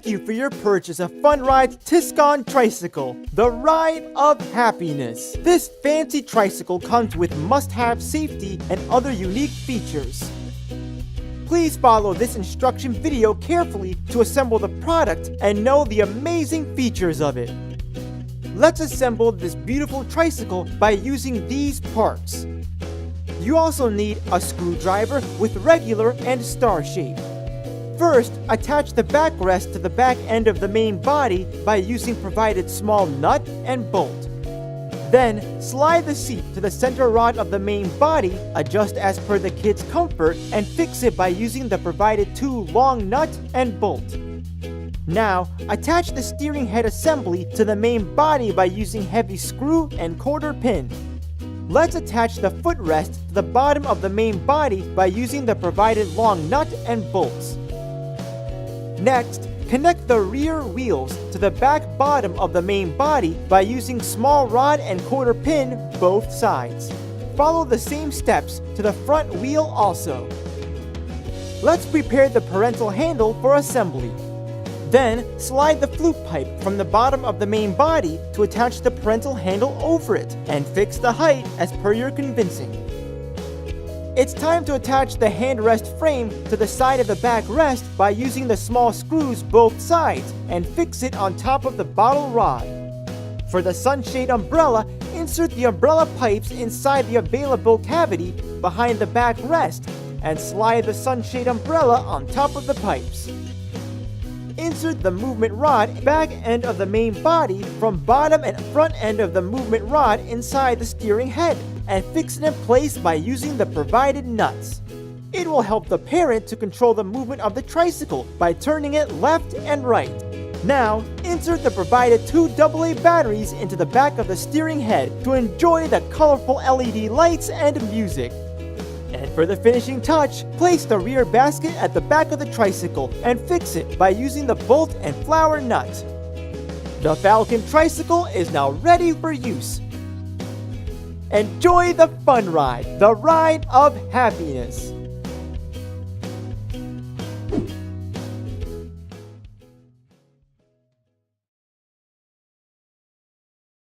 Thank you for your purchase of Funride Tiscon Tricycle, the ride of happiness. This fancy tricycle comes with must-have safety and other unique features. Please follow this instruction video carefully to assemble the product and know the amazing features of it. Let's assemble this beautiful tricycle by using these parts. You also need a screwdriver with regular and star shape. First, attach the backrest to the back end of the main body by using provided small nut and bolt. Then, slide the seat to the center rod of the main body, adjust as per the kid's comfort, and fix it by using the provided 2 long nut and bolt. Now, attach the steering head assembly to the main body by using heavy screw and quarter pin. Let's attach the footrest to the bottom of the main body by using the provided long nut and bolts. Next, connect the rear wheels to the back bottom of the main body by using small rod and quarter pin both sides. Follow the same steps to the front wheel also. Let's prepare the parental handle for assembly. Then, slide the flute pipe from the bottom of the main body to attach the parental handle over it and fix the height as per your convincing. It's time to attach the handrest frame to the side of the backrest by using the small screws both sides and fix it on top of the bottle rod. For the sunshade umbrella, insert the umbrella pipes inside the available cavity behind the backrest and slide the sunshade umbrella on top of the pipes. Insert the movement rod back end of the main body from bottom and front end of the movement rod inside the steering head and fix it in place by using the provided nuts. It will help the parent to control the movement of the tricycle by turning it left and right. Now, insert the provided 2 AA batteries into the back of the steering head to enjoy the colorful LED lights and music. And for the finishing touch, place the rear basket at the back of the tricycle and fix it by using the bolt and flower nut. The Falcon Tricycle is now ready for use. Enjoy the Funride, the ride of happiness.